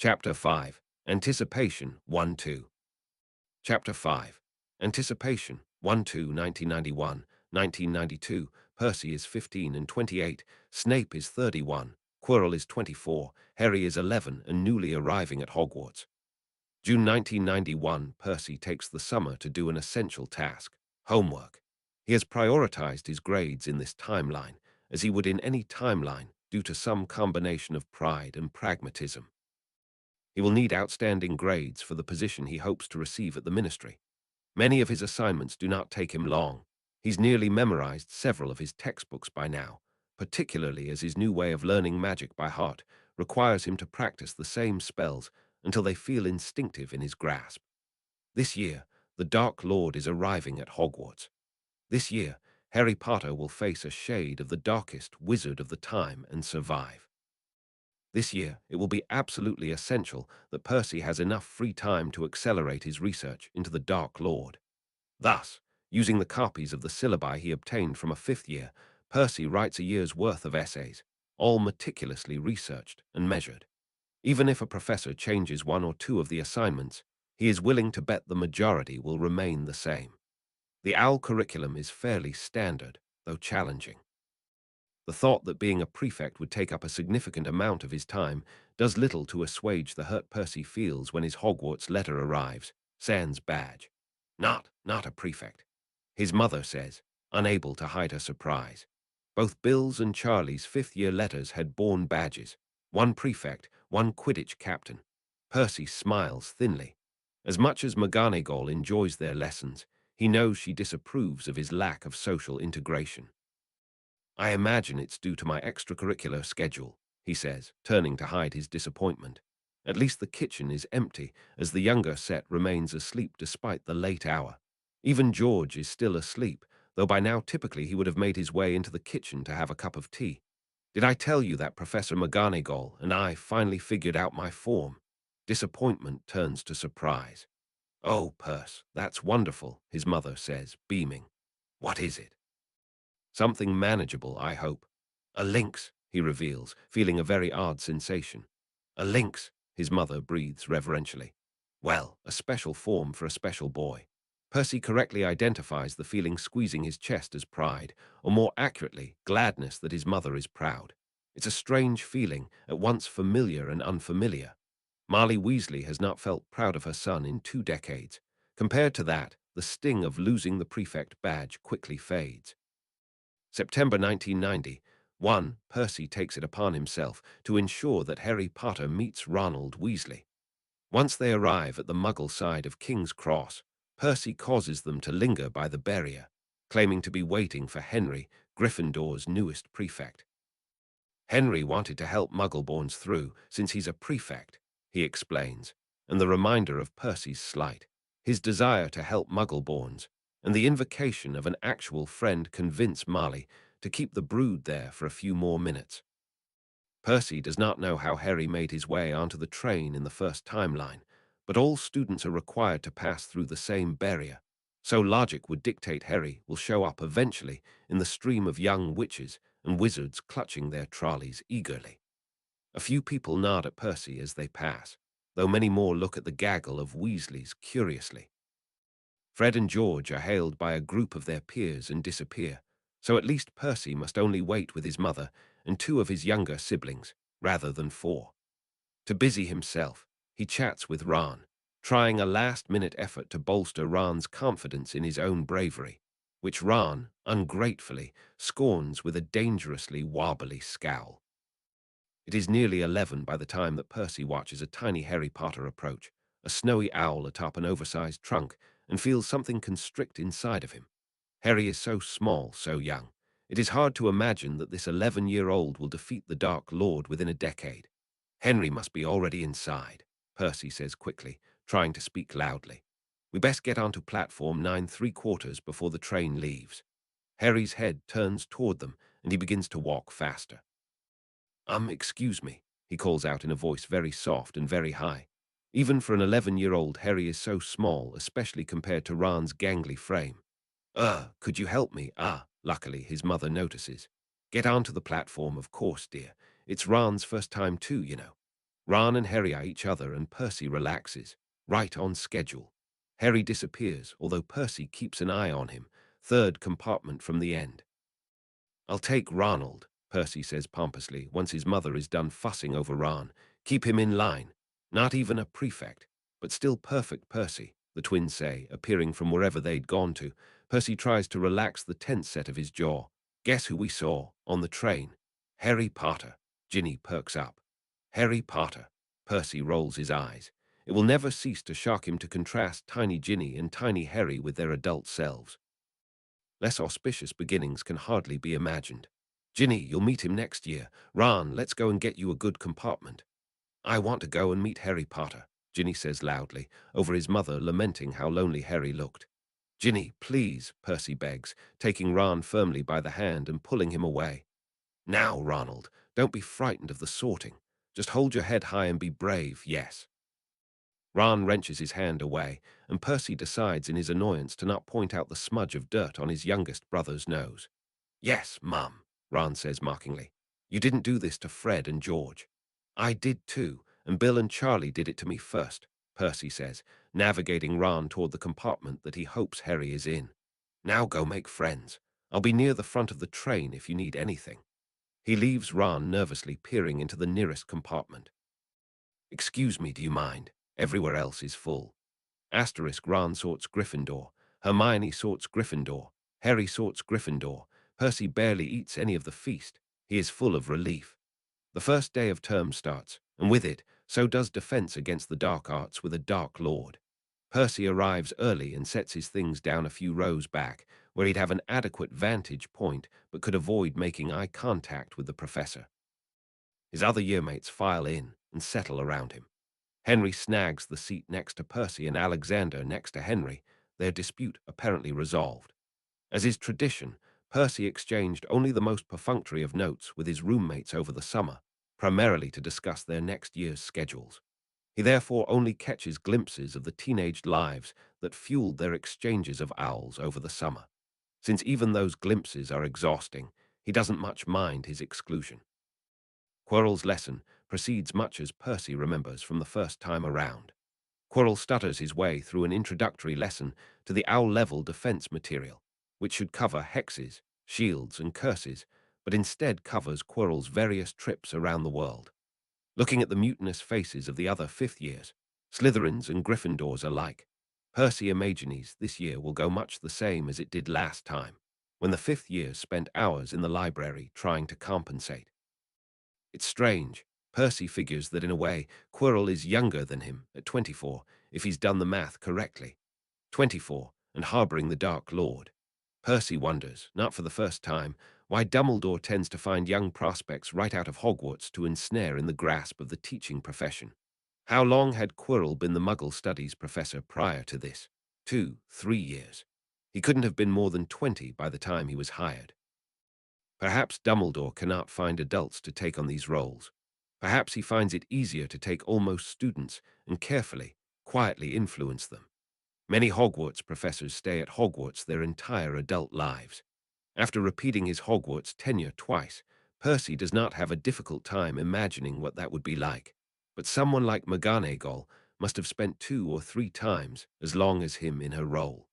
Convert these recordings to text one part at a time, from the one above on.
Chapter 5. Anticipation 1-2. Chapter 5. Anticipation 1-2, 1991, 1992. Percy is 15 and 28. Snape is 31. Quirrell is 24. Harry is 11 and newly arriving at Hogwarts. June 1991. Percy takes the summer to do an essential task, homework. He has prioritized his grades in this timeline, as he would in any timeline, due to some combination of pride and pragmatism. He will need outstanding grades for the position he hopes to receive at the ministry. Many of his assignments do not take him long. He's nearly memorized several of his textbooks by now, particularly as his new way of learning magic by heart requires him to practice the same spells until they feel instinctive in his grasp. This year, the Dark Lord is arriving at Hogwarts. This year, Harry Potter will face a shade of the darkest wizard of the time and survive. This year, it will be absolutely essential that Percy has enough free time to accelerate his research into the Dark Lord. Thus, using the copies of the syllabi he obtained from a fifth year, Percy writes a year's worth of essays, all meticulously researched and measured. Even if a professor changes one or two of the assignments, he is willing to bet the majority will remain the same. The OWL curriculum is fairly standard, though challenging. The thought that being a prefect would take up a significant amount of his time does little to assuage the hurt Percy feels when his Hogwarts letter arrives, sans badge. Not a prefect, his mother says, unable to hide her surprise. Both Bill's and Charlie's fifth-year letters had borne badges, one prefect, one Quidditch captain. Percy smiles thinly. As much as McGonagall enjoys their lessons, he knows she disapproves of his lack of social integration. I imagine it's due to my extracurricular schedule, he says, turning to hide his disappointment. At least the kitchen is empty, as the younger set remains asleep despite the late hour. Even George is still asleep, though by now typically he would have made his way into the kitchen to have a cup of tea. Did I tell you that Professor McGonagall and I finally figured out my form? Disappointment turns to surprise. Oh, Perce, that's wonderful, his mother says, beaming. What is it? Something manageable, I hope. A lynx, he reveals, feeling a very odd sensation. A lynx, his mother breathes reverentially. Well, a special form for a special boy. Percy correctly identifies the feeling squeezing his chest as pride, or more accurately, gladness that his mother is proud. It's a strange feeling, at once familiar and unfamiliar. Marley Weasley has not felt proud of her son in 2 decades. Compared to that, the sting of losing the prefect badge quickly fades. September 1991, Percy takes it upon himself to ensure that Harry Potter meets Ronald Weasley. Once they arrive at the Muggle side of King's Cross, Percy causes them to linger by the barrier, claiming to be waiting for Henry, Gryffindor's newest prefect. Henry wanted to help Muggleborns through, since he's a prefect, he explains, and the reminder of Percy's slight, his desire to help Muggleborns, and the invocation of an actual friend convince Marley to keep the brood there for a few more minutes. Percy does not know how Harry made his way onto the train in the first timeline, but all students are required to pass through the same barrier, so logic would dictate Harry will show up eventually in the stream of young witches and wizards clutching their trolleys eagerly. A few people nod at Percy as they pass, though many more look at the gaggle of Weasleys curiously. Fred and George are hailed by a group of their peers and disappear, so at least Percy must only wait with his mother and 2 of his younger siblings, rather than 4. To busy himself, he chats with Ron, trying a last-minute effort to bolster Ron's confidence in his own bravery, which Ron, ungratefully, scorns with a dangerously wobbly scowl. It is nearly 11 by the time that Percy watches a tiny Harry Potter approach, a snowy owl atop an oversized trunk, and feels something constrict inside of him. Harry is so small, so young. It is hard to imagine that this 11-year-old will defeat the Dark Lord within a decade. Henry must be already inside, Percy says quickly, trying to speak loudly. We best get onto platform 9¾ before the train leaves. Harry's head turns toward them, and he begins to walk faster. Excuse me, he calls out in a voice very soft and very high. Even for an 11-year-old, Harry is so small, especially compared to Ron's gangly frame. Could you help me? Luckily, his mother notices. Get onto the platform, of course, dear. It's Ron's first time too, you know. Ron and Harry eye each other and Percy relaxes. Right on schedule. Harry disappears, although Percy keeps an eye on him. Third compartment from the end. I'll take Ronald, Percy says pompously, once his mother is done fussing over Ron. Keep him in line. Not even a prefect, but still perfect Percy, the twins say, appearing from wherever they'd gone to. Percy tries to relax the tense set of his jaw. Guess who we saw on the train? Harry Potter. Ginny perks up. Harry Potter. Percy rolls his eyes. It will never cease to shock him to contrast tiny Ginny and tiny Harry with their adult selves. Less auspicious beginnings can hardly be imagined. Ginny, you'll meet him next year. Ron, let's go and get you a good compartment. I want to go and meet Harry Potter, Ginny says loudly, over his mother lamenting how lonely Harry looked. Ginny, please, Percy begs, taking Ron firmly by the hand and pulling him away. Now, Ronald, don't be frightened of the sorting. Just hold your head high and be brave, yes. Ron wrenches his hand away, and Percy decides in his annoyance to not point out the smudge of dirt on his youngest brother's nose. Yes, Mum, Ron says mockingly. You didn't do this to Fred and George. I did too, and Bill and Charlie did it to me first, Percy says, navigating Ron toward the compartment that he hopes Harry is in. Now go make friends. I'll be near the front of the train if you need anything. He leaves Ron nervously peering into the nearest compartment. Excuse me, do you mind? Everywhere else is full. Asterisk Ron sorts Gryffindor. Hermione sorts Gryffindor. Harry sorts Gryffindor. Percy barely eats any of the feast. He is full of relief. The first day of term starts, and with it, so does defense against the dark arts with a Dark Lord. Percy arrives early and sets his things down a few rows back, where he'd have an adequate vantage point but could avoid making eye contact with the professor. His other yearmates file in and settle around him. Henry snags the seat next to Percy and Alexander next to Henry, their dispute apparently resolved. As is tradition, Percy exchanged only the most perfunctory of notes with his roommates over the summer, primarily to discuss their next year's schedules. He therefore only catches glimpses of the teenaged lives that fueled their exchanges of owls over the summer. Since even those glimpses are exhausting, he doesn't much mind his exclusion. Quirrell's lesson proceeds much as Percy remembers from the first time around. Quirrell stutters his way through an introductory lesson to the owl-level defense material, which should cover hexes, shields, and curses, but instead covers Quirrell's various trips around the world. Looking at the mutinous faces of the other fifth years, Slytherins and Gryffindors alike, Percy imagines this year will go much the same as it did last time, when the fifth years spent hours in the library trying to compensate. It's strange. Percy figures that in a way, Quirrell is younger than him at 24, if he's done the math correctly. 24, and harboring the Dark Lord. Percy wonders, not for the first time, why Dumbledore tends to find young prospects right out of Hogwarts to ensnare in the grasp of the teaching profession. How long had Quirrell been the Muggle Studies professor prior to this? 2, 3 years. He couldn't have been more than 20 by the time he was hired. Perhaps Dumbledore cannot find adults to take on these roles. Perhaps he finds it easier to take almost students and carefully, quietly influence them. Many Hogwarts professors stay at Hogwarts their entire adult lives. After repeating his Hogwarts tenure twice, Percy does not have a difficult time imagining what that would be like. But someone like McGonagall must have spent 2 or 3 times as long as him in her role.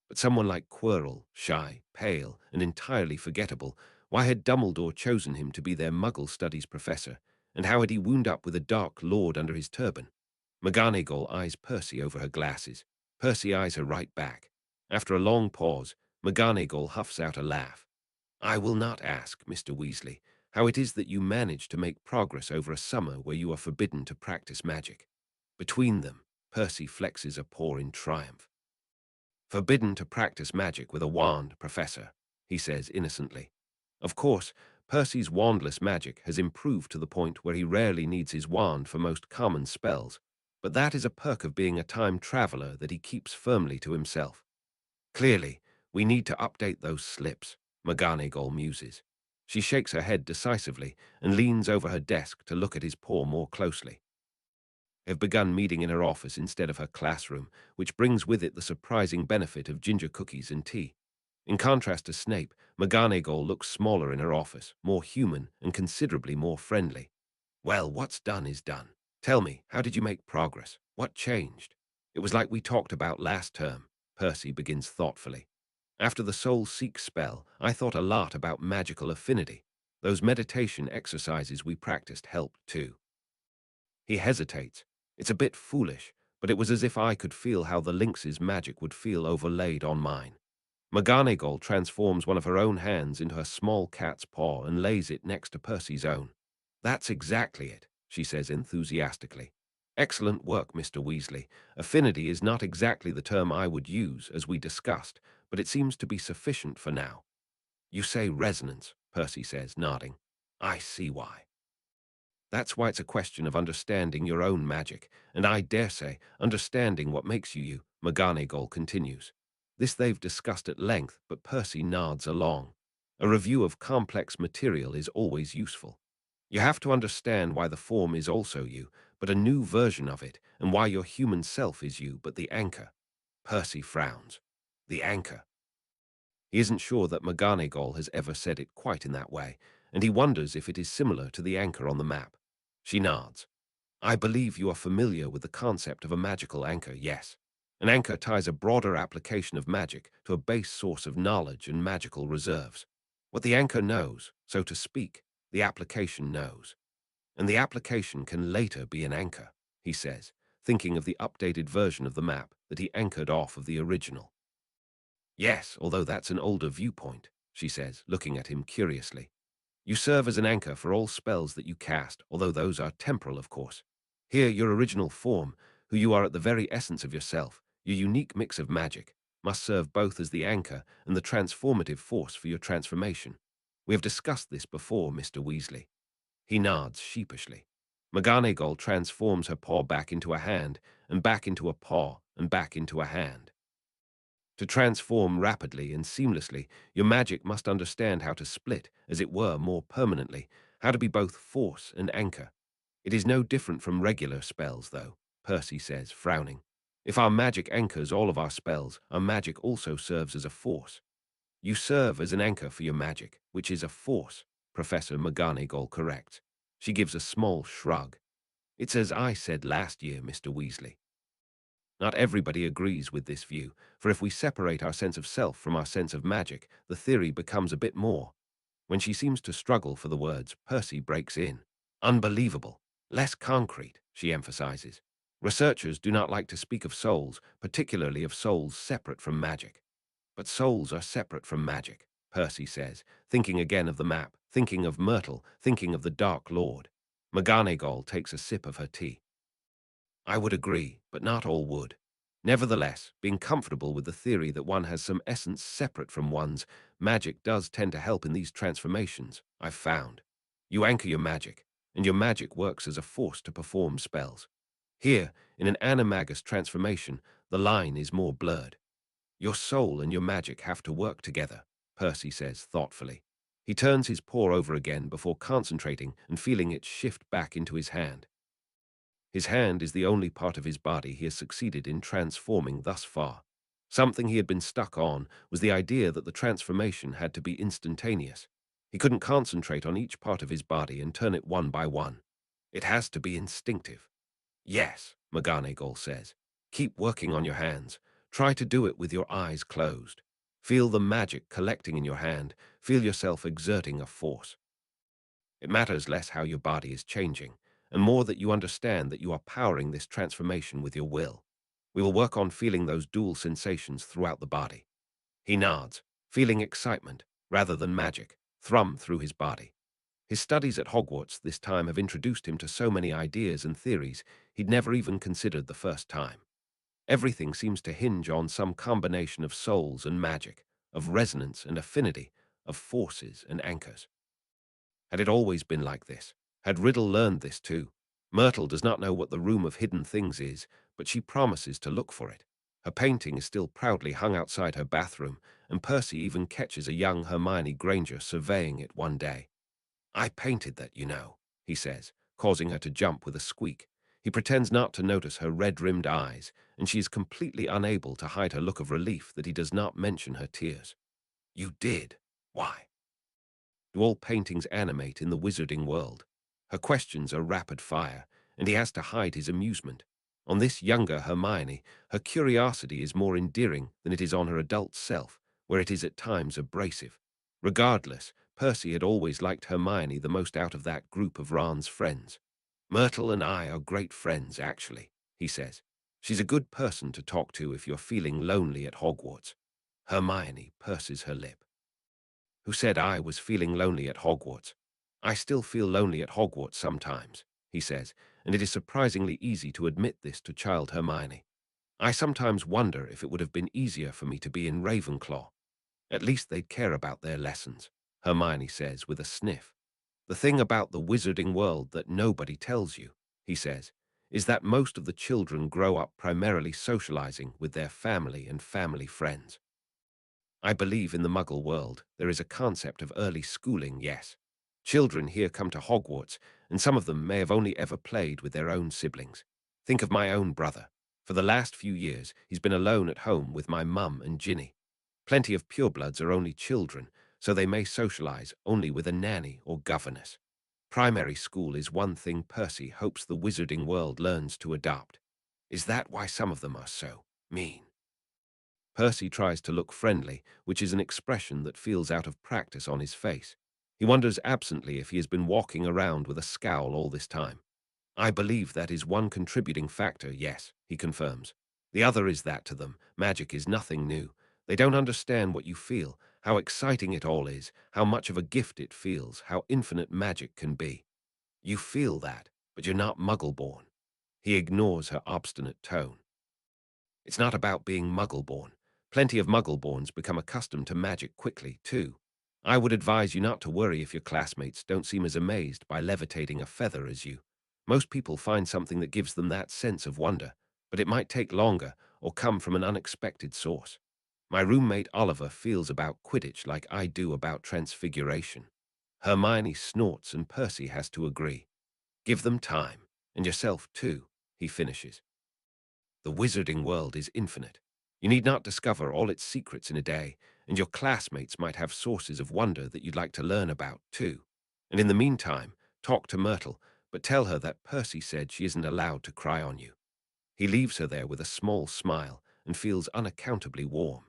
But someone like Quirrell, shy, pale, and entirely forgettable, why had Dumbledore chosen him to be their Muggle Studies professor, and how had he wound up with a Dark Lord under his turban? McGonagall eyes Percy over her glasses. Percy eyes her right back. After a long pause, McGonagall huffs out a laugh. I will not ask, Mr. Weasley, how it is that you manage to make progress over a summer where you are forbidden to practice magic. Between them, Percy flexes a paw in triumph. Forbidden to practice magic with a wand, Professor, he says innocently. Of course, Percy's wandless magic has improved to the point where he rarely needs his wand for most common spells, but that is a perk of being a time traveler that he keeps firmly to himself. Clearly, we need to update those slips, McGonagall muses. She shakes her head decisively and leans over her desk to look at his paw more closely. Have begun meeting in her office instead of her classroom, which brings with it the surprising benefit of ginger cookies and tea. In contrast to Snape, McGonagall looks smaller in her office, more human and considerably more friendly. Well, what's done is done. Tell me, how did you make progress? What changed? It was like we talked about last term, Percy begins thoughtfully. After the Soul Seek spell, I thought a lot about magical affinity. Those meditation exercises we practiced helped too. He hesitates. It's a bit foolish, but it was as if I could feel how the lynx's magic would feel overlaid on mine. McGonagall transforms one of her own hands into a small cat's paw and lays it next to Percy's own. That's exactly it, she says enthusiastically. Excellent work, Mr. Weasley. Affinity is not exactly the term I would use, as we discussed, but it seems to be sufficient for now. You say resonance, Percy says, nodding. I see why. That's why it's a question of understanding your own magic, and I dare say, understanding what makes you you, McGonagall continues. This they've discussed at length, but Percy nods along. A review of complex material is always useful. You have to understand why the form is also you, but a new version of it, and why your human self is you, but the anchor. Percy frowns. The anchor. He isn't sure that McGonagall has ever said it quite in that way, and he wonders if it is similar to the anchor on the map. She nods. I believe you are familiar with the concept of a magical anchor, yes. An anchor ties a broader application of magic to a base source of knowledge and magical reserves. What the anchor knows, so to speak, the application knows. And the application can later be an anchor, he says, thinking of the updated version of the map that he anchored off of the original. Yes, although that's an older viewpoint, she says, looking at him curiously. You serve as an anchor for all spells that you cast, although those are temporal, of course. Here, your original form, who you are at the very essence of yourself, your unique mix of magic, must serve both as the anchor and the transformative force for your transformation. We have discussed this before, Mr. Weasley. He nods sheepishly. McGonagall transforms her paw back into a hand, and back into a paw, and back into a hand. To transform rapidly and seamlessly, your magic must understand how to split, as it were, more permanently, how to be both force and anchor. It is no different from regular spells, though, Percy says, frowning. If our magic anchors all of our spells, our magic also serves as a force. You serve as an anchor for your magic, which is a force, Professor McGonagall corrects. She gives a small shrug. It's as I said last year, Mr. Weasley. Not everybody agrees with this view, for if we separate our sense of self from our sense of magic, the theory becomes a bit more. When she seems to struggle for the words, Percy breaks in. Unbelievable. Less concrete, she emphasizes. Researchers do not like to speak of souls, particularly of souls separate from magic. But souls are separate from magic, Percy says, thinking again of the map, thinking of Myrtle, thinking of the Dark Lord. McGonagall takes a sip of her tea. I would agree, but not all would. Nevertheless, being comfortable with the theory that one has some essence separate from one's magic does tend to help in these transformations, I've found. You anchor your magic, and your magic works as a force to perform spells. Here, in an animagus transformation, the line is more blurred. Your soul and your magic have to work together, Percy says thoughtfully. He turns his paw over again before concentrating and feeling it shift back into his hand. His hand is the only part of his body he has succeeded in transforming thus far. Something he had been stuck on was the idea that the transformation had to be instantaneous. He couldn't concentrate on each part of his body and turn it one by one. It has to be instinctive. Yes, McGonagall says. Keep working on your hands. Try to do it with your eyes closed. Feel the magic collecting in your hand. Feel yourself exerting a force. It matters less how your body is changing, and more that you understand that you are powering this transformation with your will. We will work on feeling those dual sensations throughout the body. He nods, feeling excitement, rather than magic, thrum through his body. His studies at Hogwarts this time have introduced him to so many ideas and theories he'd never even considered the first time. Everything seems to hinge on some combination of souls and magic, of resonance and affinity, of forces and anchors. Had it always been like this? Had Riddle learned this too? Myrtle does not know what the Room of Hidden Things is, but she promises to look for it. Her painting is still proudly hung outside her bathroom, and Percy even catches a young Hermione Granger surveying it one day. I painted that, you know, he says, causing her to jump with a squeak. He pretends not to notice her red-rimmed eyes, and she is completely unable to hide her look of relief that he does not mention her tears. You did? Why? Do all paintings animate in the wizarding world? Her questions are rapid fire, and he has to hide his amusement. On this younger Hermione, her curiosity is more endearing than it is on her adult self, where it is at times abrasive. Regardless, Percy had always liked Hermione the most out of that group of Ron's friends. "Myrtle and I are great friends, actually," he says. "She's a good person to talk to if you're feeling lonely at Hogwarts." Hermione purses her lip. "Who said I was feeling lonely at Hogwarts? I still feel lonely at Hogwarts sometimes," he says, and it is surprisingly easy to admit this to child Hermione. "I sometimes wonder if it would have been easier for me to be in Ravenclaw. At least they'd care about their lessons," Hermione says with a sniff. "The thing about the wizarding world that nobody tells you," he says, "is that most of the children grow up primarily socializing with their family and family friends. I believe in the Muggle world there is a concept of early schooling, yes. Children here come to Hogwarts, and some of them may have only ever played with their own siblings. Think of my own brother. For the last few years, he's been alone at home with my mum and Ginny. Plenty of purebloods are only children, so they may socialize only with a nanny or governess. Primary school is one thing Percy hopes the wizarding world learns to adopt. Is that why some of them are so mean?" Percy tries to look friendly, which is an expression that feels out of practice on his face. He wonders absently if he has been walking around with a scowl all this time. "I believe that is one contributing factor, yes," he confirms. "The other is that to them, magic is nothing new. They don't understand what you feel, how exciting it all is, how much of a gift it feels, how infinite magic can be. You feel that, but you're not Muggle-born." He ignores her obstinate tone. "It's not about being Muggle-born. Plenty of Muggle-borns become accustomed to magic quickly, too. I would advise you not to worry if your classmates don't seem as amazed by levitating a feather as you. Most people find something that gives them that sense of wonder, but it might take longer or come from an unexpected source. My roommate Oliver feels about Quidditch like I do about Transfiguration." Hermione snorts and Percy has to agree. "Give them time, and yourself too," he finishes. "The wizarding world is infinite. You need not discover all its secrets in a day, and your classmates might have sources of wonder that you'd like to learn about, too. And in the meantime, talk to Myrtle, but tell her that Percy said she isn't allowed to cry on you." He leaves her there with a small smile and feels unaccountably warm.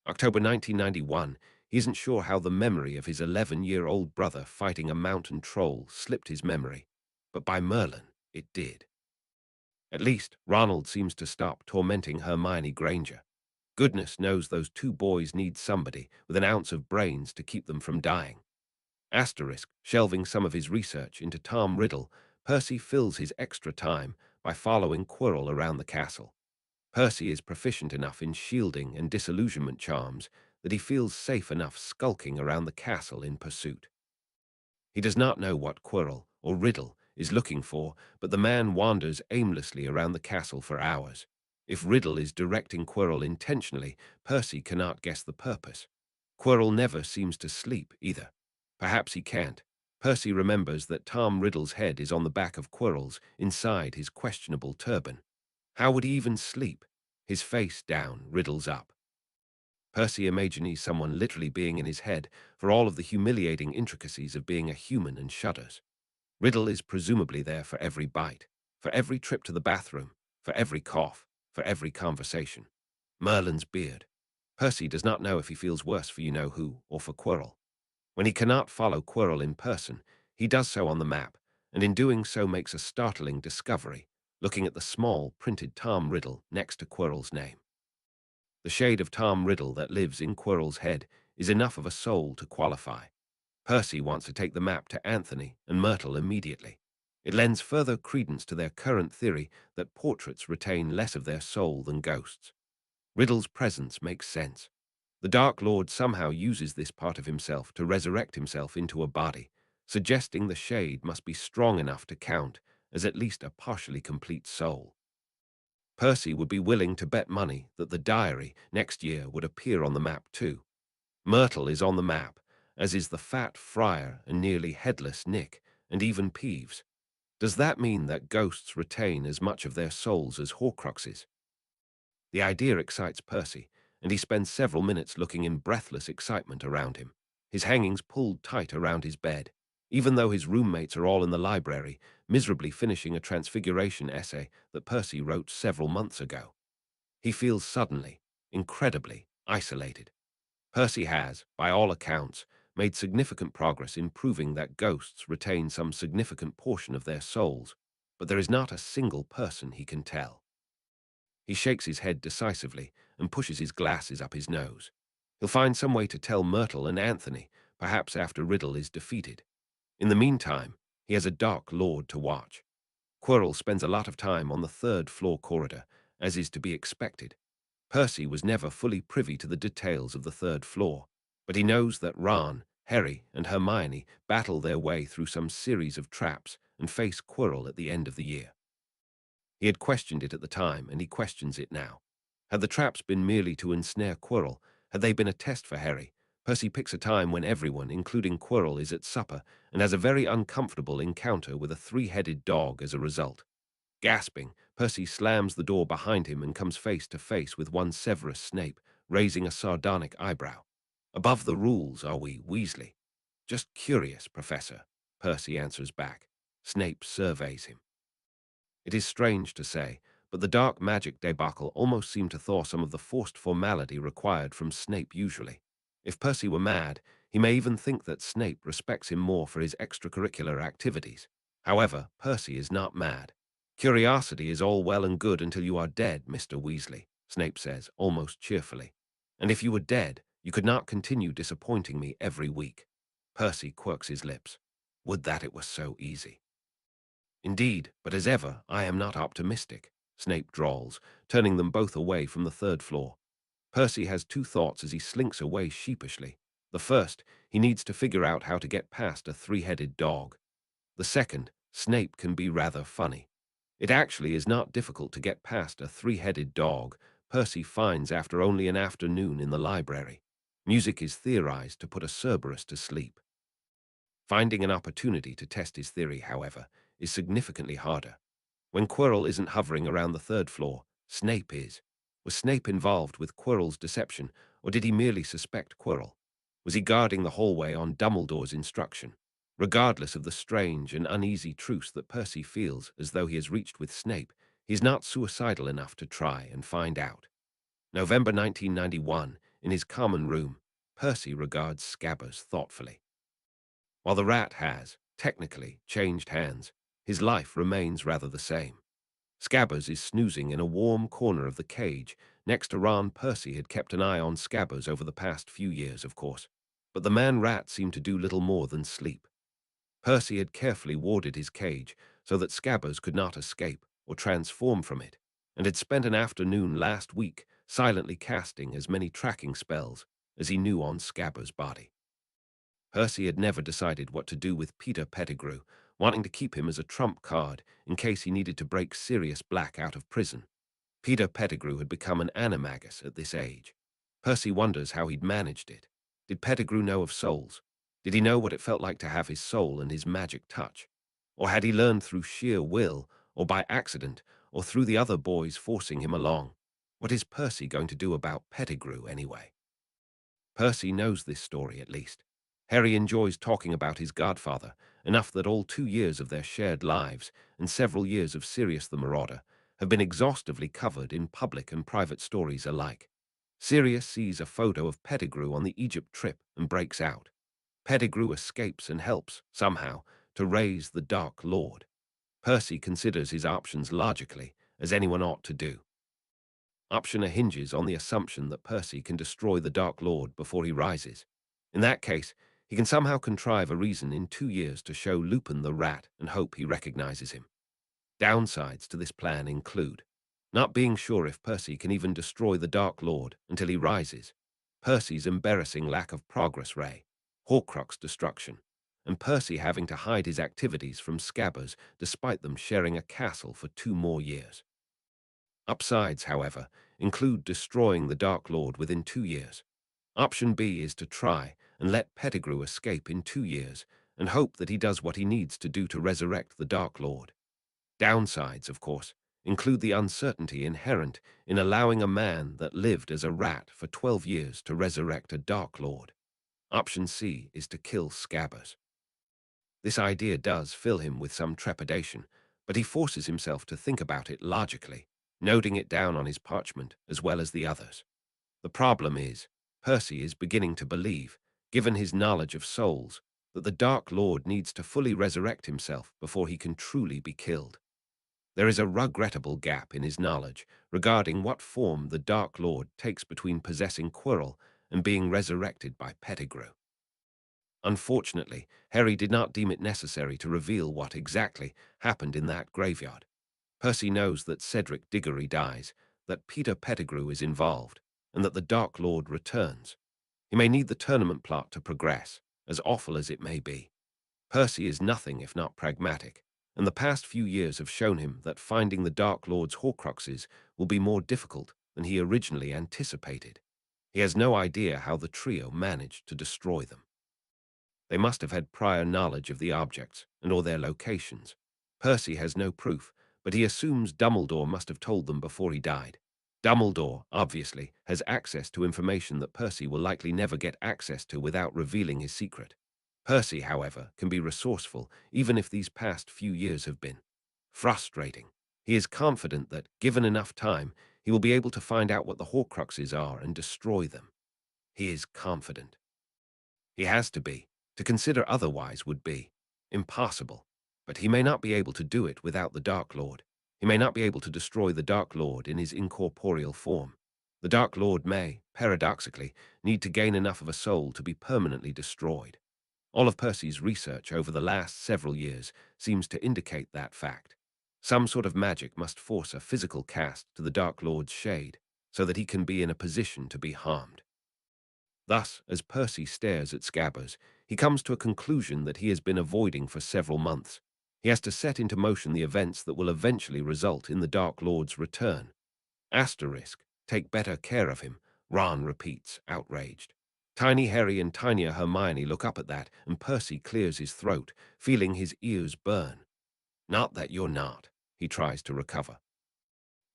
October 1991, he isn't sure how the memory of his 11-year-old brother fighting a mountain troll slipped his memory, but by Merlin, it did. At least, Ronald seems to stop tormenting Hermione Granger. Goodness knows those two boys need somebody with an ounce of brains to keep them from dying. Asterisk, shelving some of his research into Tom Riddle, Percy fills his extra time by following Quirrell around the castle. Percy is proficient enough in shielding and disillusionment charms that he feels safe enough skulking around the castle in pursuit. He does not know what Quirrell, or Riddle, is looking for, but the man wanders aimlessly around the castle for hours. If Riddle is directing Quirrell intentionally, Percy cannot guess the purpose. Quirrell never seems to sleep, either. Perhaps he can't. Percy remembers that Tom Riddle's head is on the back of Quirrell's, inside his questionable turban. How would he even sleep? His face down, Riddle's up. Percy imagines someone literally being in his head for all of the humiliating intricacies of being a human and shudders. Riddle is presumably there for every bite, for every trip to the bathroom, for every cough, for every conversation. Merlin's beard. Percy does not know if he feels worse for you-know-who or for Quirrell. When he cannot follow Quirrell in person, he does so on the map, and in doing so makes a startling discovery, looking at the small, printed Tom Riddle next to Quirrell's name. The shade of Tom Riddle that lives in Quirrell's head is enough of a soul to qualify. Percy wants to take the map to Anthony and Myrtle immediately. It lends further credence to their current theory that portraits retain less of their soul than ghosts. Riddle's presence makes sense. The Dark Lord somehow uses this part of himself to resurrect himself into a body, suggesting the shade must be strong enough to count as at least a partially complete soul. Percy would be willing to bet money that the diary next year would appear on the map too. Myrtle is on the map, as is the fat friar and nearly headless Nick, and even Peeves. Does that mean that ghosts retain as much of their souls as Horcruxes? The idea excites Percy, and he spends several minutes looking in breathless excitement around him, his hangings pulled tight around his bed. even though his roommates are all in the library, miserably finishing a transfiguration essay that Percy wrote several months ago. He feels suddenly, incredibly, isolated. Percy has, by all accounts, made significant progress in proving that ghosts retain some significant portion of their souls, but there is not a single person he can tell. He shakes his head decisively and pushes his glasses up his nose. He'll find some way to tell Myrtle and Anthony, perhaps after Riddle is defeated. In the meantime, he has a Dark Lord to watch. Quirrell spends a lot of time on the third-floor corridor, as is to be expected. Percy was never fully privy to the details of the third floor, but he knows that Ron, Harry, and Hermione battle their way through some series of traps and face Quirrell at the end of the year. He had questioned it at the time, and he questions it now. Had the traps been merely to ensnare Quirrell? Had they been a test for Harry? Percy picks a time when everyone, including Quirrell, is at supper and has a very uncomfortable encounter with a three-headed dog as a result. Gasping, Percy slams the door behind him and comes face to face with one Severus Snape, raising a sardonic eyebrow. "Above the rules, are we, Weasley?" "Just curious, Professor," Percy answers back. Snape surveys him. It is strange to say, but the dark magic debacle almost seemed to thaw some of the forced formality required from Snape usually. If Percy were mad, he may even think that Snape respects him more for his extracurricular activities. However, Percy is not mad. "Curiosity is all well and good until you are dead, Mr. Weasley," Snape says, almost cheerfully. "And if you were dead, you could not continue disappointing me every week." Percy quirks his lips. "Would that it were so easy." "Indeed, but as ever, I am not optimistic," Snape drawls, turning them both away from the third floor. Percy has two thoughts as he slinks away sheepishly. The first, he needs to figure out how to get past a three-headed dog. The second, Snape can be rather funny. It actually is not difficult to get past a three-headed dog, Percy finds after only an afternoon in the library. Music is theorized to put a Cerberus to sleep. Finding an opportunity to test his theory, however, is significantly harder. When Quirrell isn't hovering around the third floor, Snape is. Was Snape involved with Quirrell's deception, or did he merely suspect Quirrell? Was he guarding the hallway on Dumbledore's instruction? Regardless of the strange and uneasy truce that Percy feels as though he has reached with Snape, he is not suicidal enough to try and find out. November 1991, in his common room, Percy regards Scabbers thoughtfully. While the rat has, technically, changed hands, his life remains rather the same. Scabbers is snoozing in a warm corner of the cage next to Ron. Percy had kept an eye on Scabbers over the past few years, of course, but the man-rat seemed to do little more than sleep. Percy had carefully warded his cage so that Scabbers could not escape or transform from it, and had spent an afternoon last week silently casting as many tracking spells as he knew on Scabbers' body. Percy had never decided what to do with Peter Pettigrew, wanting to keep him as a trump card in case he needed to break Sirius Black out of prison. Peter Pettigrew had become an animagus at this age. Percy wonders how he'd managed it. Did Pettigrew know of souls? Did he know what it felt like to have his soul and his magic touch? Or had he learned through sheer will, or by accident, or through the other boys forcing him along? What is Percy going to do about Pettigrew, anyway? Percy knows this story, at least. Harry enjoys talking about his godfather, enough that all 2 years of their shared lives and several years of Sirius the Marauder have been exhaustively covered in public and private stories alike. Sirius sees a photo of Pettigrew on the Egypt trip and breaks out. Pettigrew escapes and helps, somehow, to raise the Dark Lord. Percy considers his options logically, as anyone ought to do. Option A hinges on the assumption that Percy can destroy the Dark Lord before he rises. In that case, he can somehow contrive a reason in 2 years to show Lupin the rat and hope he recognizes him. Downsides to this plan include not being sure if Percy can even destroy the Dark Lord until he rises, Percy's embarrassing lack of progress ray, Horcrux destruction, and Percy having to hide his activities from Scabbers despite them sharing a castle for 2 more years. Upsides, however, include destroying the Dark Lord within 2 years. Option B is to try and let Pettigrew escape in 2 years and hope that he does what he needs to do to resurrect the Dark Lord. Downsides, of course, include the uncertainty inherent in allowing a man that lived as a rat for 12 years to resurrect a Dark Lord. Option C is to kill Scabbers. This idea does fill him with some trepidation, but he forces himself to think about it logically, noting it down on his parchment as well as the others. The problem is, Percy is beginning to believe, given his knowledge of souls, that the Dark Lord needs to fully resurrect himself before he can truly be killed. There is a regrettable gap in his knowledge regarding what form the Dark Lord takes between possessing Quirrell and being resurrected by Pettigrew. Unfortunately, Harry did not deem it necessary to reveal what exactly happened in that graveyard. Percy knows that Cedric Diggory dies, that Peter Pettigrew is involved, and that the Dark Lord returns. He may need the tournament plot to progress, as awful as it may be. Percy is nothing if not pragmatic, and the past few years have shown him that finding the Dark Lord's Horcruxes will be more difficult than he originally anticipated. He has no idea how the trio managed to destroy them. They must have had prior knowledge of the objects and/or their locations. Percy has no proof, but he assumes Dumbledore must have told them before he died. Dumbledore, obviously, has access to information that Percy will likely never get access to without revealing his secret. Percy, however, can be resourceful even if these past few years have been frustrating. He is confident that, given enough time, he will be able to find out what the Horcruxes are and destroy them. He is confident. He has to be. To consider otherwise would be impossible. But he may not be able to do it without the Dark Lord. He may not be able to destroy the Dark Lord in his incorporeal form. The Dark Lord may, paradoxically, need to gain enough of a soul to be permanently destroyed. All of Percy's research over the last several years seems to indicate that fact. Some sort of magic must force a physical cast to the Dark Lord's shade, so that he can be in a position to be harmed. Thus, as Percy stares at Scabbers, he comes to a conclusion that he has been avoiding for several months. He has to set into motion the events that will eventually result in the Dark Lord's return. Asterisk, take better care of him, Ron repeats, outraged. Tiny Harry and tinier Hermione look up at that, and Percy clears his throat, feeling his ears burn. Not that you're not, he tries to recover.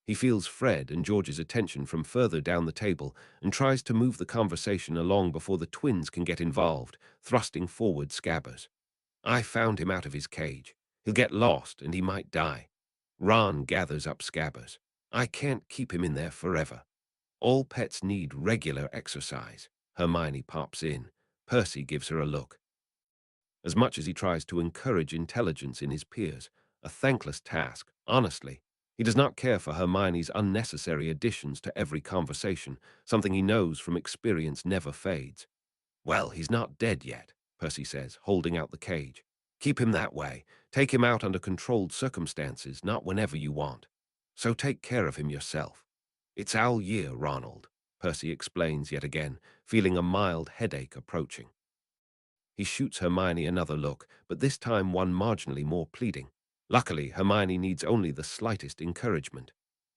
He feels Fred and George's attention from further down the table and tries to move the conversation along before the twins can get involved, thrusting forward Scabbers. I found him out of his cage. He'll get lost and he might die. Ron gathers up Scabbers. I can't keep him in there forever. All pets need regular exercise. Hermione pops in. Percy gives her a look. As much as he tries to encourage intelligence in his peers, a thankless task, honestly. He does not care for Hermione's unnecessary additions to every conversation, something he knows from experience never fades. Well, he's not dead yet, Percy says, holding out the cage. Keep him that way. Take him out under controlled circumstances, not whenever you want. So take care of him yourself. It's our year, Ronald, Percy explains yet again, feeling a mild headache approaching. He shoots Hermione another look, but this time one marginally more pleading. Luckily, Hermione needs only the slightest encouragement.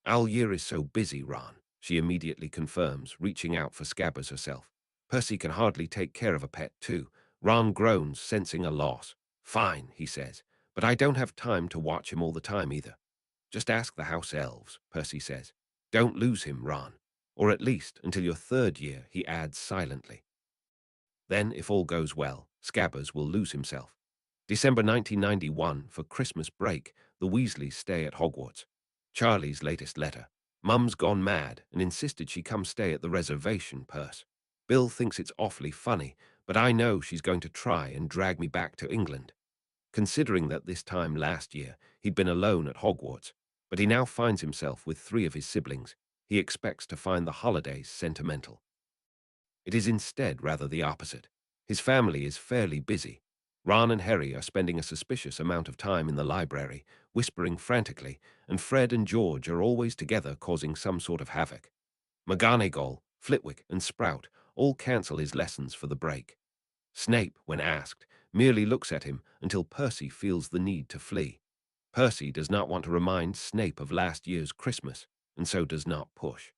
Our year is so busy, Ron, she immediately confirms, reaching out for Scabbers herself. Percy can hardly take care of a pet, too. Ron groans, sensing a loss. Fine, he says, but I don't have time to watch him all the time either. Just ask the house elves, Percy says. Don't lose him, Ron. Or at least until your third year, he adds silently. Then, if all goes well, Scabbers will lose himself. December 1991, for Christmas break, the Weasleys stay at Hogwarts. Charlie's latest letter. Mum's gone mad and insisted she come stay at the reservation, Percy. Bill thinks it's awfully funny, but I know she's going to try and drag me back to England. Considering that this time last year he'd been alone at Hogwarts, but he now finds himself with 3 of his siblings, he expects to find the holidays sentimental. It is instead rather the opposite. His family is fairly busy. Ron and Harry are spending a suspicious amount of time in the library, whispering frantically, and Fred and George are always together causing some sort of havoc. McGonagall, Flitwick, and Sprout all cancel his lessons for the break. Snape, when asked, merely looks at him until Percy feels the need to flee. Percy does not want to remind Snape of last year's Christmas, and so does not push.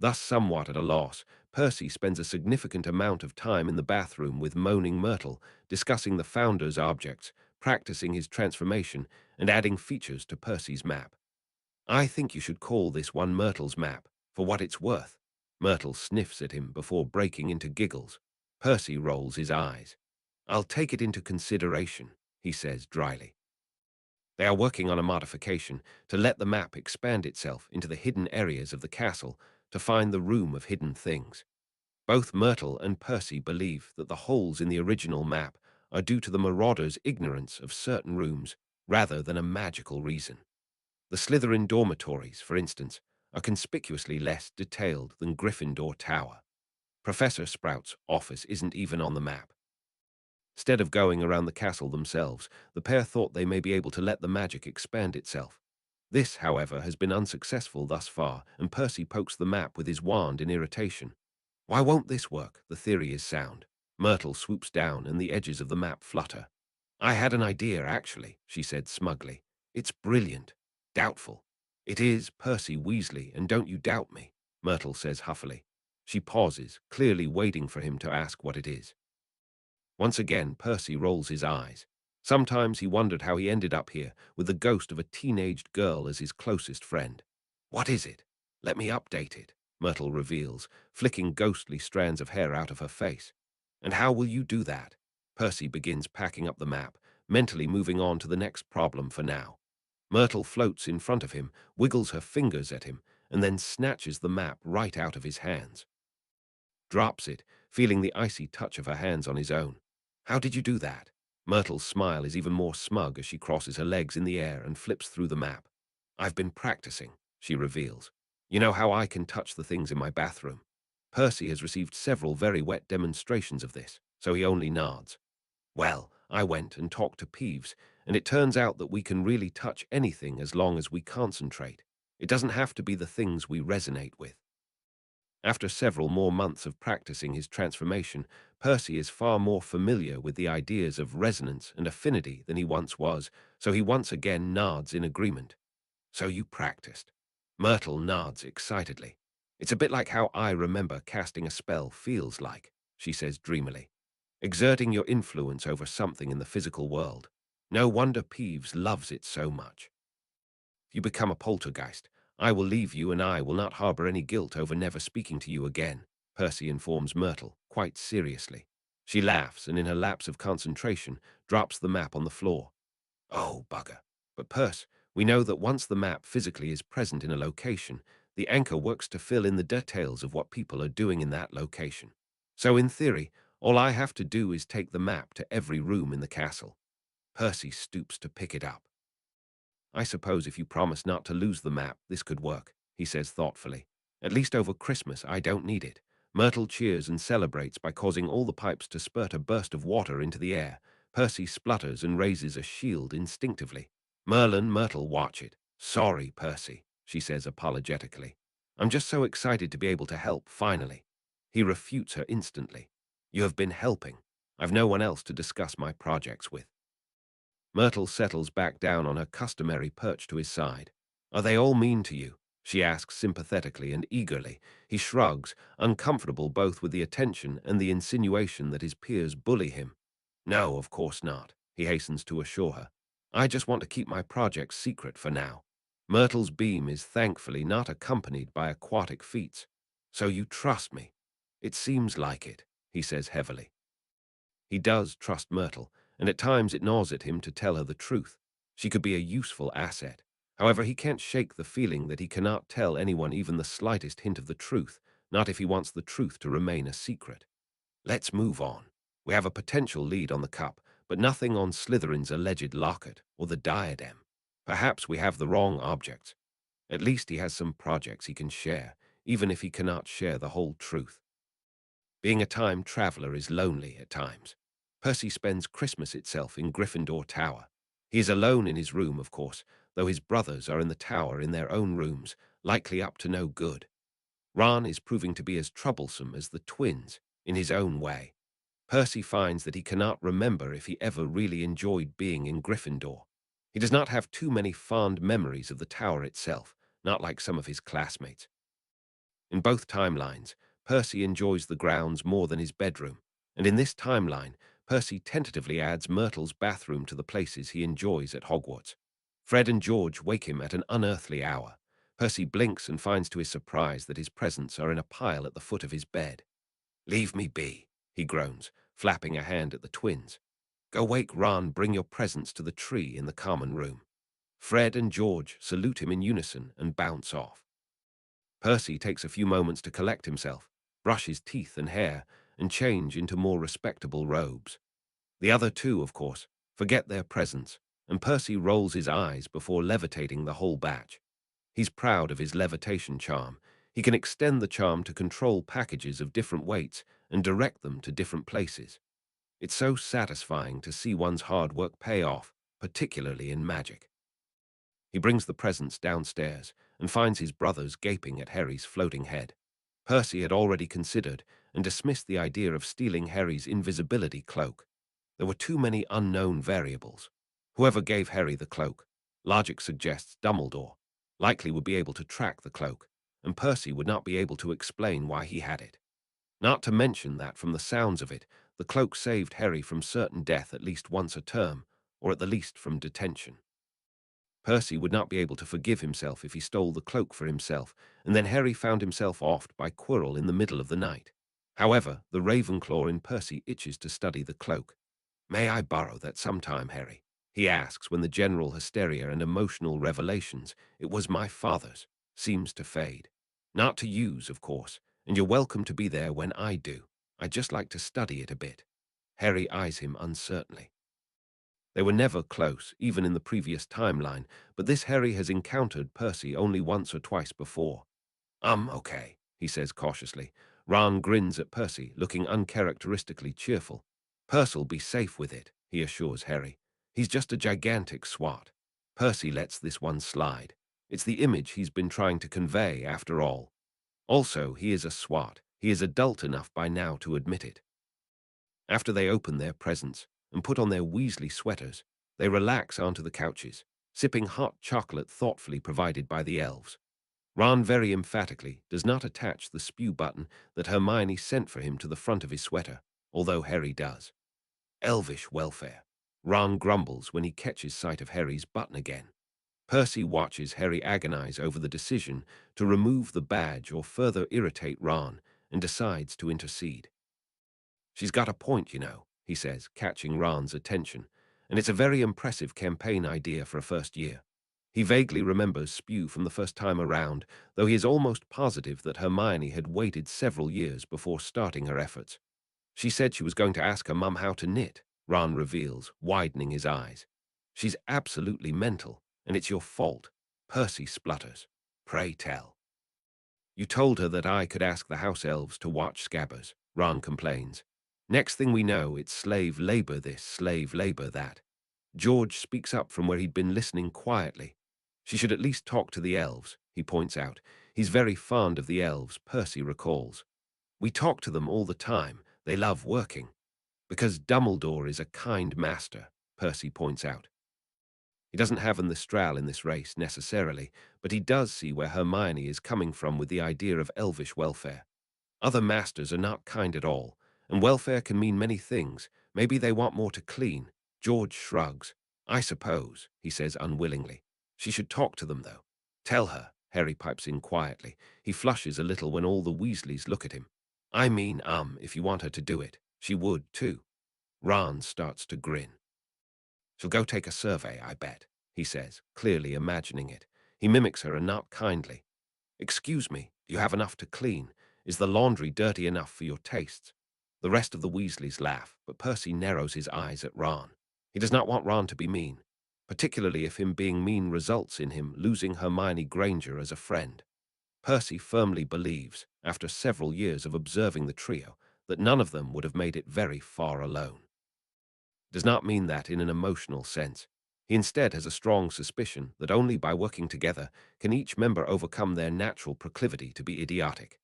Thus somewhat at a loss, Percy spends a significant amount of time in the bathroom with Moaning Myrtle, discussing the Founder's objects, practicing his transformation, and adding features to Percy's map. I think you should call this one Myrtle's map, for what it's worth. Myrtle sniffs at him before breaking into giggles. Percy rolls his eyes. I'll take it into consideration, he says dryly. They are working on a modification to let the map expand itself into the hidden areas of the castle to find the room of hidden things. Both Myrtle and Percy believe that the holes in the original map are due to the marauders' ignorance of certain rooms rather than a magical reason. The Slytherin dormitories, for instance, are conspicuously less detailed than Gryffindor Tower. Professor Sprout's office isn't even on the map. Instead of going around the castle themselves, the pair thought they may be able to let the magic expand itself. This, however, has been unsuccessful thus far, and Percy pokes the map with his wand in irritation. Why won't this work? The theory is sound. Myrtle swoops down and the edges of the map flutter. I had an idea, actually, she said smugly. It's brilliant. Doubtful. It is Percy Weasley, and don't you doubt me, Myrtle says huffily. She pauses, clearly waiting for him to ask what it is. Once again, Percy rolls his eyes. Sometimes he wondered how he ended up here with the ghost of a teenaged girl as his closest friend. What is it? Let me update it, Myrtle reveals, flicking ghostly strands of hair out of her face. And how will you do that? Percy begins packing up the map, mentally moving on to the next problem for now. Myrtle floats in front of him, wiggles her fingers at him, and then snatches the map right out of his hands. Drops it, feeling the icy touch of her hands on his own. How did you do that? Myrtle's smile is even more smug as she crosses her legs in the air and flips through the map. I've been practicing, she reveals. You know how I can touch the things in my bathroom. Percy has received several very wet demonstrations of this, so he only nods. Well, I went and talked to Peeves, and it turns out that we can really touch anything as long as we concentrate. It doesn't have to be the things we resonate with. After several more months of practicing his transformation, Percy is far more familiar with the ideas of resonance and affinity than he once was, so he once again nods in agreement. So you practiced. Myrtle nods excitedly. It's a bit like how I remember casting a spell feels like, she says dreamily. Exerting your influence over something in the physical world. No wonder Peeves loves it so much. If you become a poltergeist, I will leave you and I will not harbor any guilt over never speaking to you again, Percy informs Myrtle, quite seriously. She laughs and in her lapse of concentration, drops the map on the floor. Oh, bugger. But Percy, we know that once the map physically is present in a location, the anchor works to fill in the details of what people are doing in that location. So in theory, all I have to do is take the map to every room in the castle. Percy stoops to pick it up. I suppose if you promise not to lose the map, this could work, he says thoughtfully. At least over Christmas, I don't need it. Myrtle cheers and celebrates by causing all the pipes to spurt a burst of water into the air. Percy splutters and raises a shield instinctively. Myrtle, watch it. Sorry, Percy, she says apologetically. I'm just so excited to be able to help, finally. He refutes her instantly. You have been helping. I've no one else to discuss my projects with. Myrtle settles back down on her customary perch to his side. Are they all mean to you? She asks sympathetically and eagerly. He shrugs, uncomfortable both with the attention and the insinuation that his peers bully him. No, of course not, he hastens to assure her. I just want to keep my projects secret for now. Myrtle's beam is thankfully not accompanied by aquatic feats. So you trust me? It seems like it, he says heavily. He does trust Myrtle, and at times it gnaws at him to tell her the truth. She could be a useful asset. However, he can't shake the feeling that he cannot tell anyone even the slightest hint of the truth, not if he wants the truth to remain a secret. Let's move on. We have a potential lead on the cup, but nothing on Slytherin's alleged locket or the diadem. Perhaps we have the wrong objects. At least he has some projects he can share, even if he cannot share the whole truth. Being a time traveler is lonely at times. Percy spends Christmas itself in Gryffindor Tower. He is alone in his room, of course, though his brothers are in the tower in their own rooms, likely up to no good. Ron is proving to be as troublesome as the twins, in his own way. Percy finds that he cannot remember if he ever really enjoyed being in Gryffindor. He does not have too many fond memories of the tower itself, not like some of his classmates. In both timelines, Percy enjoys the grounds more than his bedroom, and in this timeline, Percy tentatively adds Myrtle's bathroom to the places he enjoys at Hogwarts. Fred and George wake him at an unearthly hour. Percy blinks and finds to his surprise that his presents are in a pile at the foot of his bed. Leave me be, he groans, flapping a hand at the twins. Go wake Ron, bring your presents to the tree in the common room. Fred and George salute him in unison and bounce off. Percy takes a few moments to collect himself, brush his teeth and hair, and change into more respectable robes. The other two, of course, forget their presence, and Percy rolls his eyes before levitating the whole batch. He's proud of his levitation charm. He can extend the charm to control packages of different weights and direct them to different places. It's so satisfying to see one's hard work pay off, particularly in magic. He brings the presents downstairs and finds his brothers gaping at Harry's floating head. Percy had already considered and dismissed the idea of stealing Harry's invisibility cloak. There were too many unknown variables. Whoever gave Harry the cloak, logic suggests Dumbledore, likely would be able to track the cloak, and Percy would not be able to explain why he had it. Not to mention that, from the sounds of it, the cloak saved Harry from certain death at least once a term, or at the least from detention. Percy would not be able to forgive himself if he stole the cloak for himself, and then Harry found himself offed by Quirrell in the middle of the night. However, the Ravenclaw in Percy itches to study the cloak. "May I borrow that sometime, Harry?" he asks when the general hysteria and emotional revelations, "It was my father's," seems to fade. Not to use, of course, and you're welcome to be there when I do. I'd just like to study it a bit. Harry eyes him uncertainly. They were never close, even in the previous timeline, but this Harry has encountered Percy only once or twice before. Okay," he says cautiously. Ron grins at Percy, looking uncharacteristically cheerful. "Percy'll be safe with it," he assures Harry. "He's just a gigantic swat." Percy lets this one slide. It's the image he's been trying to convey, after all. Also, he is a swat. He is adult enough by now to admit it. After they open their presents and put on their Weasley sweaters, they relax onto the couches, sipping hot chocolate thoughtfully provided by the elves. Ron very emphatically does not attach the spew button that Hermione sent for him to the front of his sweater, although Harry does. Elvish welfare. Ron grumbles when he catches sight of Harry's button again. Percy watches Harry agonize over the decision to remove the badge or further irritate Ron and decides to intercede. "She's got a point, you know," he says, catching Ron's attention, "and it's a very impressive campaign idea for a first year." He vaguely remembers spew from the first time around, though he is almost positive that Hermione had waited several years before starting her efforts. "She said she was going to ask her mum how to knit," Ron reveals, widening his eyes. "She's absolutely mental, and it's your fault." Percy splutters. "Pray tell." "You told her that I could ask the house elves to watch Scabbers," Ron complains. "Next thing we know, it's slave labor this, slave labor that." George speaks up from where he'd been listening quietly. "She should at least talk to the elves," he points out. He's very fond of the elves, Percy recalls. "We talk to them all the time. They love working." "Because Dumbledore is a kind master," Percy points out. He doesn't have an Thestral in this race, necessarily, but he does see where Hermione is coming from with the idea of elvish welfare. Other masters are not kind at all, and welfare can mean many things. Maybe they want more to clean. George shrugs. "I suppose," he says unwillingly. "She should talk to them, though." "Tell her," Harry pipes in quietly. He flushes a little when all the Weasleys look at him. "I mean, if you want her to do it, she would, too." Ron starts to grin. "She'll go take a survey, I bet," he says, clearly imagining it. He mimics her and not kindly. "Excuse me, do you have enough to clean? Is the laundry dirty enough for your tastes?" The rest of the Weasleys laugh, but Percy narrows his eyes at Ron. He does not want Ron to be mean, particularly if him being mean results in him losing Hermione Granger as a friend. Percy firmly believes, after several years of observing the trio, that none of them would have made it very far alone. It does not mean that in an emotional sense. He instead has a strong suspicion that only by working together can each member overcome their natural proclivity to be idiotic.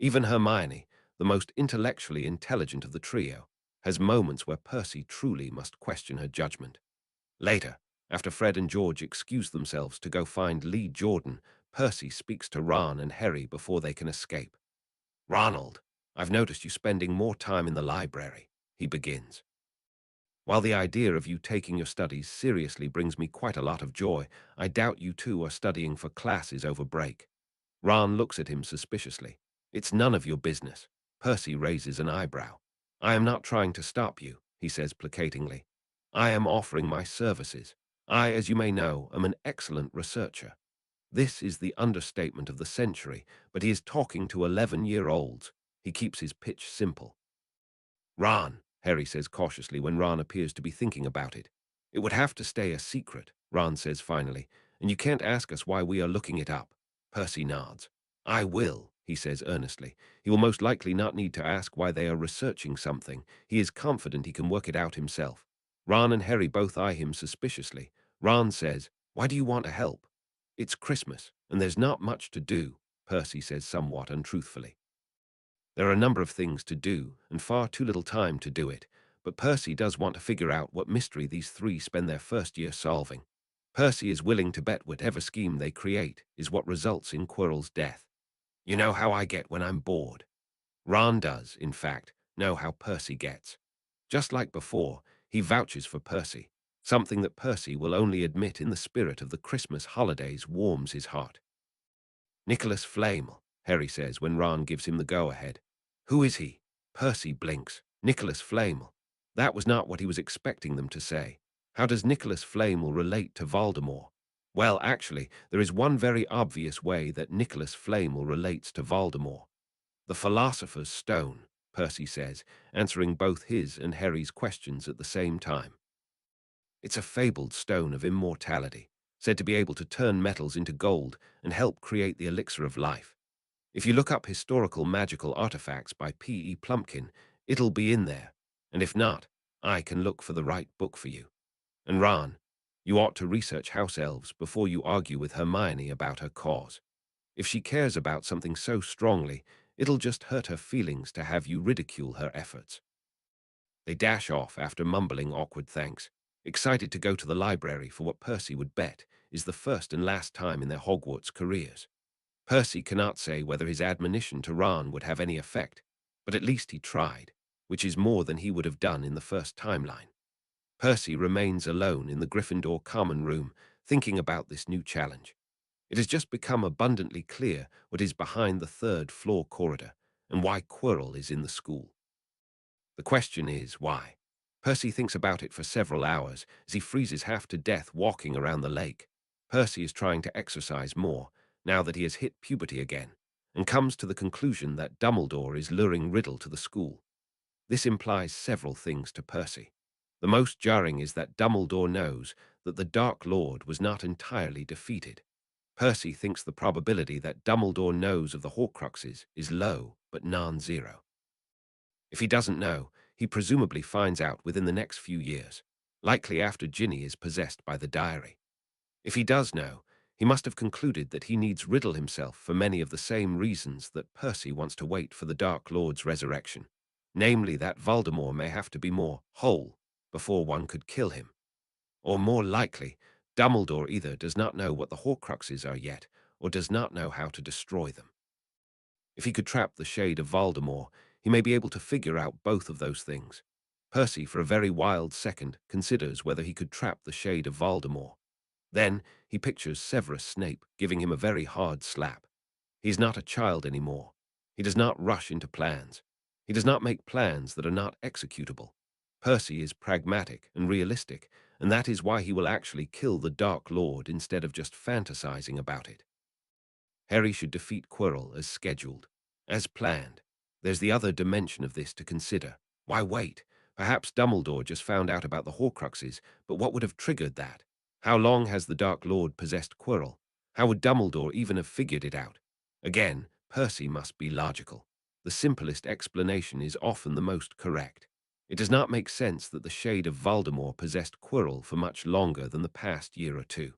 Even Hermione, the most intellectually intelligent of the trio, has moments where Percy truly must question her judgment. Later, after Fred and George excuse themselves to go find Lee Jordan, Percy speaks to Ron and Harry before they can escape. "Ronald, I've noticed you spending more time in the library," he begins. "While the idea of you taking your studies seriously brings me quite a lot of joy, I doubt you two are studying for classes over break." Ron looks at him suspiciously. "It's none of your business." Percy raises an eyebrow. I am not trying to stop you, he says placatingly. I am offering my services. I, as you may know, am an excellent researcher. This is the understatement of the century, but he is talking to 11-year-olds. He keeps his pitch simple. Ron, Harry says cautiously when Ron appears to be thinking about it. It would have to stay a secret, Ron says finally, and you can't ask us why we are looking it up. Percy nods. I will, he says earnestly. He will most likely not need to ask why they are researching something. He is confident he can work it out himself. Ron and Harry both eye him suspiciously. Ron says, Why do you want to help? It's Christmas, and there's not much to do, Percy says somewhat untruthfully. There are a number of things to do, and far too little time to do it, but Percy does want to figure out what mystery these three spend their first year solving. Percy is willing to bet whatever scheme they create is what results in Quirrell's death. You know how I get when I'm bored. Ron does, in fact, know how Percy gets. Just like before, he vouches for Percy. Something that Percy will only admit in the spirit of the Christmas holidays warms his heart. Nicholas Flamel, Harry says when Ron gives him the go-ahead. Who is he? Percy blinks. Nicholas Flamel. That was not what he was expecting them to say. How does Nicholas Flamel relate to Voldemort? Well, actually, there is one very obvious way that Nicholas Flamel relates to Voldemort. The Philosopher's Stone, Percy says, answering both his and Harry's questions at the same time. It's a fabled stone of immortality, said to be able to turn metals into gold and help create the elixir of life. If you look up historical magical artifacts by P.E. Plumpkin, it'll be in there, and if not, I can look for the right book for you. And Ron, you ought to research house elves before you argue with Hermione about her cause. If she cares about something so strongly, it'll just hurt her feelings to have you ridicule her efforts. They dash off after mumbling awkward thanks, excited to go to the library for what Percy would bet is the first and last time in their Hogwarts careers. Percy cannot say whether his admonition to Ron would have any effect, but at least he tried, which is more than he would have done in the first timeline. Percy remains alone in the Gryffindor common room, thinking about this new challenge. It has just become abundantly clear what is behind the third-floor corridor and why Quirrell is in the school. The question is, why? Percy thinks about it for several hours as he freezes half to death walking around the lake. Percy is trying to exercise more, now that he has hit puberty again, and comes to the conclusion that Dumbledore is luring Riddle to the school. This implies several things to Percy. The most jarring is that Dumbledore knows that the Dark Lord was not entirely defeated. Percy thinks the probability that Dumbledore knows of the Horcruxes is low, but non-zero. If he doesn't know, he presumably finds out within the next few years, likely after Ginny is possessed by the diary. If he does know, he must have concluded that he needs Riddle himself for many of the same reasons that Percy wants to wait for the Dark Lord's resurrection, namely that Voldemort may have to be more whole before one could kill him. Or more likely, Dumbledore either does not know what the Horcruxes are yet, or does not know how to destroy them. If he could trap the shade of Voldemort, he may be able to figure out both of those things. Percy, for a very wild second, considers whether he could trap the shade of Voldemort. Then he pictures Severus Snape giving him a very hard slap. He is not a child anymore. He does not rush into plans. He does not make plans that are not executable. Percy is pragmatic and realistic, and that is why he will actually kill the Dark Lord instead of just fantasizing about it. Harry should defeat Quirrell as scheduled, as planned. There's the other dimension of this to consider. Why wait? Perhaps Dumbledore just found out about the Horcruxes, but what would have triggered that? How long has the Dark Lord possessed Quirrell? How would Dumbledore even have figured it out? Again, Percy must be logical. The simplest explanation is often the most correct. It does not make sense that the shade of Voldemort possessed Quirrell for much longer than the past year or two.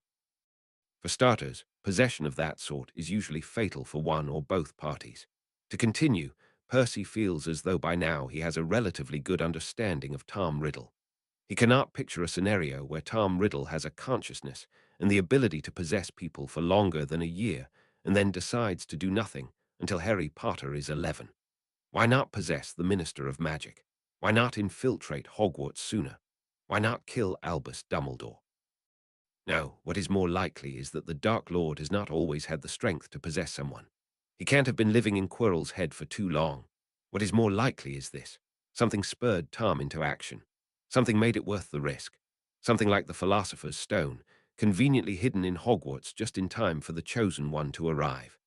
For starters, possession of that sort is usually fatal for one or both parties. To continue, Percy feels as though by now he has a relatively good understanding of Tom Riddle. He cannot picture a scenario where Tom Riddle has a consciousness and the ability to possess people for longer than a year and then decides to do nothing until Harry Potter is 11. Why not possess the Minister of Magic? Why not infiltrate Hogwarts sooner? Why not kill Albus Dumbledore? No, what is more likely is that the Dark Lord has not always had the strength to possess someone. He can't have been living in Quirrell's head for too long. What is more likely is this. Something spurred Tom into action. Something made it worth the risk. Something like the Philosopher's Stone, conveniently hidden in Hogwarts just in time for the Chosen One to arrive.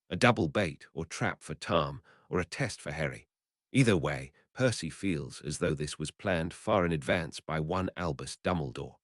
A double bait or trap for Tom, or a test for Harry. Either way, Percy feels as though this was planned far in advance by one Albus Dumbledore.